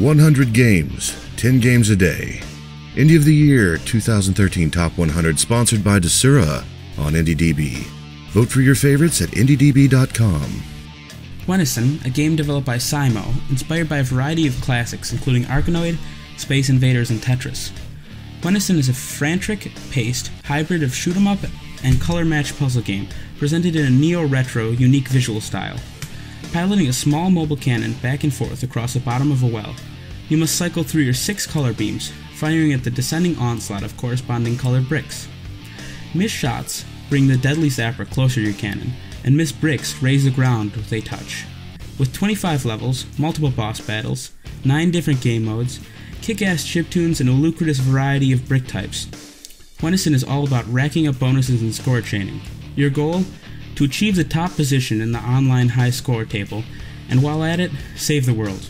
100 games, 10 games a day. Indie of the Year 2013 Top 100 sponsored by Desura on IndieDB. Vote for your favorites at IndieDB.com. Venison, a game developed by Simo, inspired by a variety of classics including Arkanoid, Space Invaders, and Tetris. Venison is a frantic-paced hybrid of shoot-'em-up and color-match puzzle game presented in a neo-retro, unique visual style. Piloting a small mobile cannon back and forth across the bottom of a well, you must cycle through your 6 color beams, firing at the descending onslaught of corresponding colored bricks. Missed shots bring the deadly zapper closer to your cannon, and missed bricks raise the ground with a touch. With 25 levels, multiple boss battles, 9 different game modes, kick-ass chiptunes, and a lucrative variety of brick types, Huenison is all about racking up bonuses and score chaining. Your goal? To achieve the top position in the online high score table, and while at it, save the world.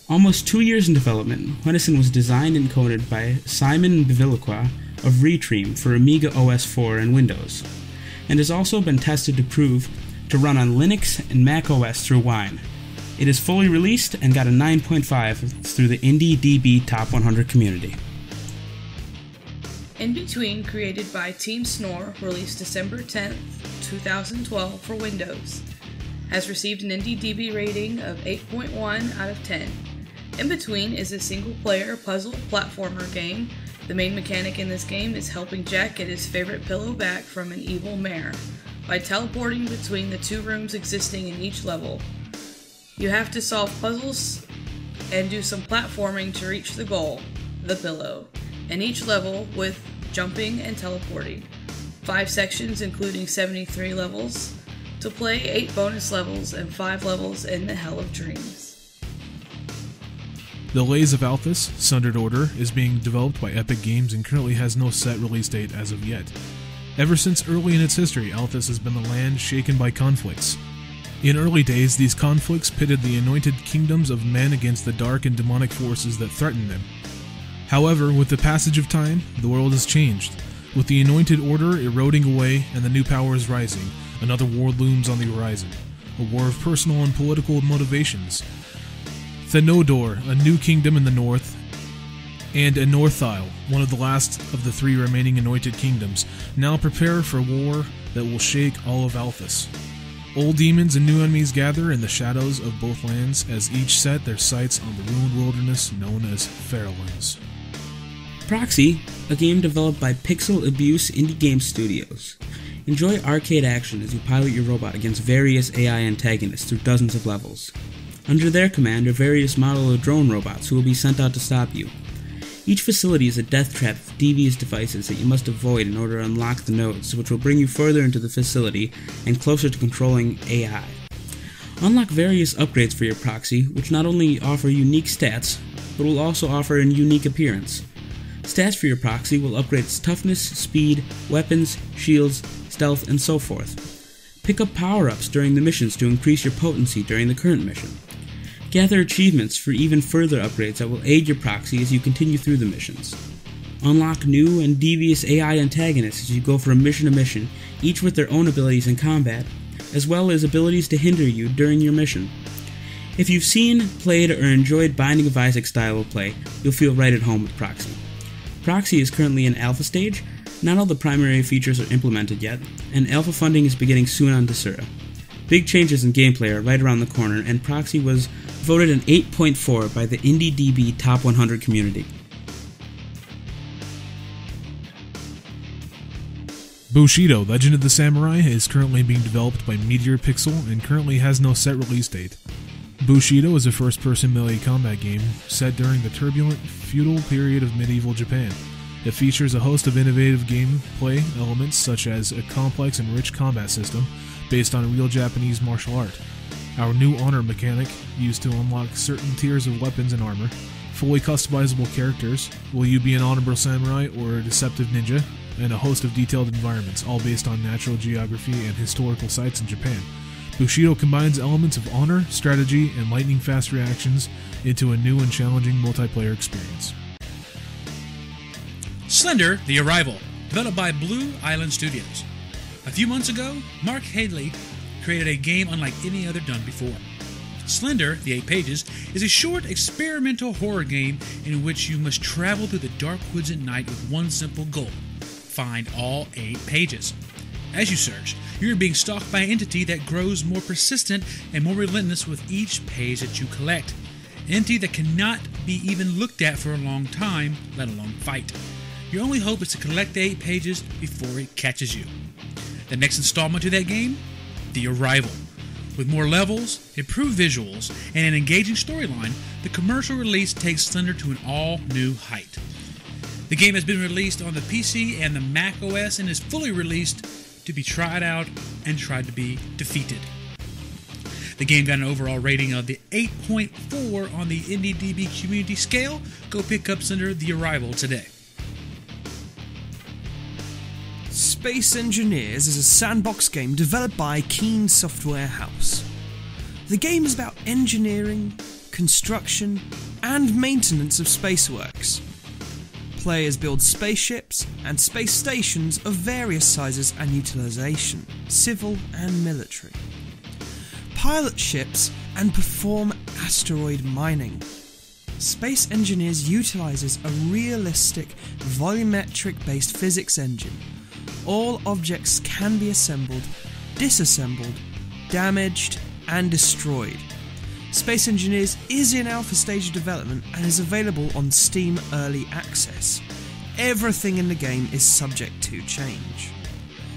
Almost 2 years in development, Huenison was designed and coded by Simon Bevilacqua of Retream for Amiga OS 4 and Windows, and has also been tested to prove to run on Linux and Mac OS through Wine. It is fully released and got a 9.5 through the IndieDB Top 100 community. In Between, created by Team Snore, released December 10th, 2012 for Windows, has received an IndieDB rating of 8.1 out of 10. In Between is a single-player puzzle platformer game. The main mechanic in this game is helping Jack get his favorite pillow back from an evil mare by teleporting between the 2 rooms existing in each level. You have to solve puzzles and do some platforming to reach the goal, the pillow, in each level with jumping and teleporting. 5 sections including 73 levels to play, 8 bonus levels, and 5 levels in the Hell of Dreams. The Lays of Althas, Sundered Order, is being developed by Epic Games and currently has no set release date as of yet. Ever since early in its history, Althas has been the land shaken by conflicts. In early days, these conflicts pitted the anointed kingdoms of men against the dark and demonic forces that threatened them. However, with the passage of time, the world has changed. With the anointed order eroding away and the new powers rising, another war looms on the horizon. A war of personal and political motivations. Thenodor, a new kingdom in the north, and Anorthile, one of the last of the 3 remaining anointed kingdoms, now prepare for war that will shake all of Althas. Old demons and new enemies gather in the shadows of both lands as each set their sights on the ruined wilderness known as Fairlands. Proxy, a game developed by Pixel Abuse Indie Game Studios. Enjoy arcade action as you pilot your robot against various AI antagonists through dozens of levels. Under their command are various models of drone robots who will be sent out to stop you. Each facility is a death trap of devious devices that you must avoid in order to unlock the nodes, which will bring you further into the facility and closer to controlling AI. Unlock various upgrades for your proxy, which not only offer unique stats, but will also offer a unique appearance. Stats for your proxy will upgrade its toughness, speed, weapons, shields, stealth, and so forth. Pick up power-ups during the missions to increase your potency during the current mission. Gather achievements for even further upgrades that will aid your proxy as you continue through the missions. Unlock new and devious AI antagonists as you go from mission to mission, each with their own abilities in combat, as well as abilities to hinder you during your mission. If you've seen, played, or enjoyed Binding of Isaac style of play, you'll feel right at home with Proxy. Proxy is currently in alpha stage. Not all the primary features are implemented yet, and alpha funding is beginning soon on Desura. Big changes in gameplay are right around the corner, and Proxy was voted an 8.4 by the IndieDB Top 100 community. Bushido, Legend of the Samurai, is currently being developed by Meteor Pixel and currently has no set release date. Bushido is a first-person melee combat game set during the turbulent, feudal period of medieval Japan. It features a host of innovative gameplay elements such as a complex and rich combat system based on a real Japanese martial art. Our new honor mechanic, used to unlock certain tiers of weapons and armor, fully customizable characters, will you be an honorable samurai or a deceptive ninja, and a host of detailed environments, all based on natural geography and historical sites in Japan. Bushido combines elements of honor, strategy, and lightning-fast reactions into a new and challenging multiplayer experience. Slender The Arrival, developed by Blue Island Studios. A few months ago, Mark Haley created a game unlike any other done before. Slender, The 8 Pages, is a short experimental horror game in which you must travel through the dark woods at night with one simple goal: find all 8 pages. As you search, you're being stalked by an entity that grows more persistent and more relentless with each page that you collect. An entity that cannot be even looked at for a long time, let alone fight. Your only hope is to collect the 8 pages before it catches you. The next installment to that game? The Arrival. With more levels, improved visuals, and an engaging storyline, the commercial release takes Slender to an all-new height. The game has been released on the PC and the Mac OS and is fully released to be tried out and tried to be defeated. The game got an overall rating of the 8.4 on the IndieDB community scale. Go pick up Sundered The Arrival today. Space Engineers is a sandbox game developed by Keen Software House. The game is about engineering, construction, and maintenance of spaceworks. Players build spaceships and space stations of various sizes and utilization, civil and military. Pilot ships and perform asteroid mining. Space Engineers utilizes a realistic, volumetric-based physics engine. All objects can be assembled, disassembled, damaged, and destroyed. Space Engineers is in alpha stage of development and is available on Steam Early Access. Everything in the game is subject to change.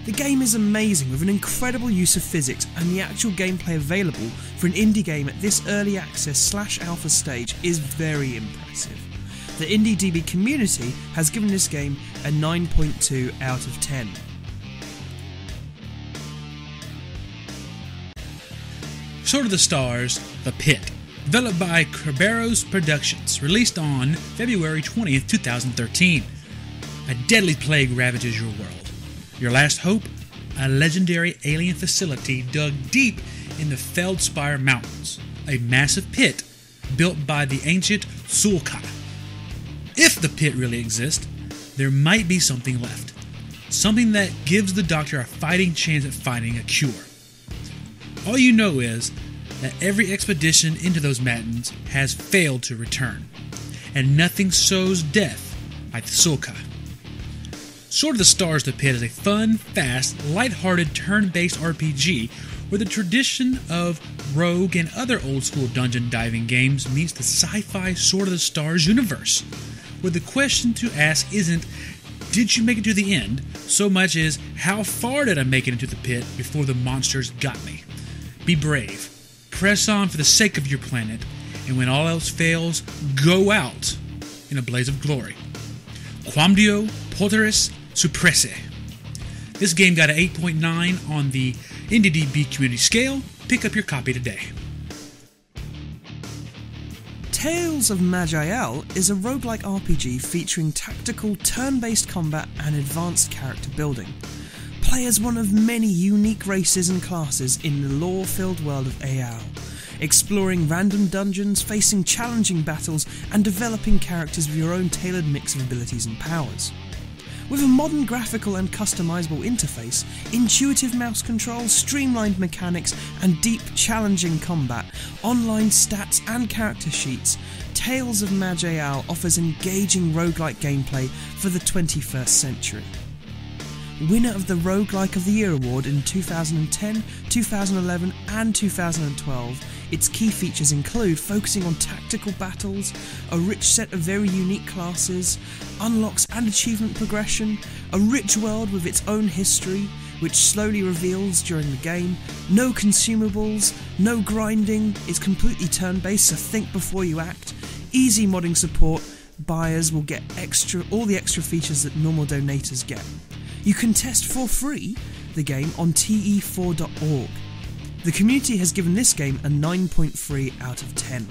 The game is amazing with an incredible use of physics, and the actual gameplay available for an indie game at this early access / alpha stage is very impressive. The IndieDB community has given this game a 9.2 out of 10. Sword of the Stars, The Pit, developed by Kerberos Productions, released on February 20th, 2013. A deadly plague ravages your world. Your last hope? A legendary alien facility dug deep in the Feldspire Mountains, a massive pit built by the ancient Sulka. If the pit really exists, there might be something left. Something that gives the Doctor a fighting chance at finding a cure. All you know is that every expedition into those mountains has failed to return, and nothing sows death like the Sulka. Sword of the Stars The Pit is a fun, fast, light-hearted, turn-based RPG where the tradition of Rogue and other old-school dungeon diving games meets the sci-fi Sword of the Stars universe, where the question to ask isn't, did you make it to the end, so much as, how far did I make it into the pit before the monsters got me? Be brave, press on for the sake of your planet, and when all else fails, go out in a blaze of glory. Quamdio Poteris Suppresse. This game got an 8.9 on the IndieDB community scale. Pick up your copy today. Tales of Maj'Eyal is a roguelike RPG featuring tactical, turn-based combat and advanced character building. Play as one of many unique races and classes in the lore-filled world of Eyal, exploring random dungeons, facing challenging battles, and developing characters with your own tailored mix of abilities and powers. With a modern graphical and customizable interface, intuitive mouse controls, streamlined mechanics, and deep, challenging combat, online stats and character sheets, Tales of Maj'Eyal offers engaging roguelike gameplay for the 21st century. Winner of the Roguelike of the Year award in 2010, 2011 and 2012, its key features include focusing on tactical battles, a rich set of very unique classes, unlocks and achievement progression, a rich world with its own history, which slowly reveals during the game, no consumables, no grinding, it's completely turn-based, so think before you act, easy modding support, buyers will get all the extra features that normal donators get. You can test for free the game on te4.org. The community has given this game a 9.3 out of 10.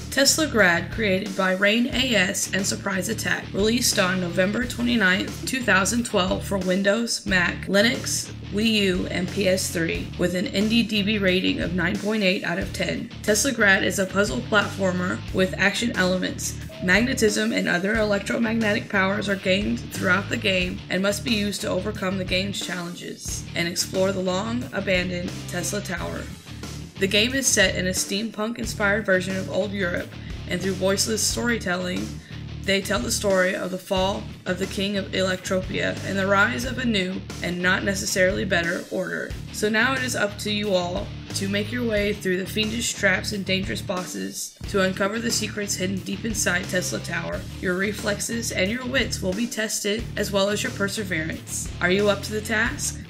Teslagrad, created by Rain AS and Surprise Attack, released on November 29, 2012 for Windows, Mac, Linux, Wii U, and PS3, with an IndieDB rating of 9.8 out of 10. Teslagrad is a puzzle platformer with action elements. Magnetism and other electromagnetic powers are gained throughout the game and must be used to overcome the game's challenges and explore the long-abandoned Tesla Tower. The game is set in a steampunk-inspired version of old Europe, and through voiceless storytelling, they tell the story of the fall of the king of Electropia and the rise of a new, and not necessarily better, order. So now it is up to you all to make your way through the fiendish traps and dangerous bosses to uncover the secrets hidden deep inside Tesla Tower. Your reflexes and your wits will be tested, as well as your perseverance. Are you up to the task?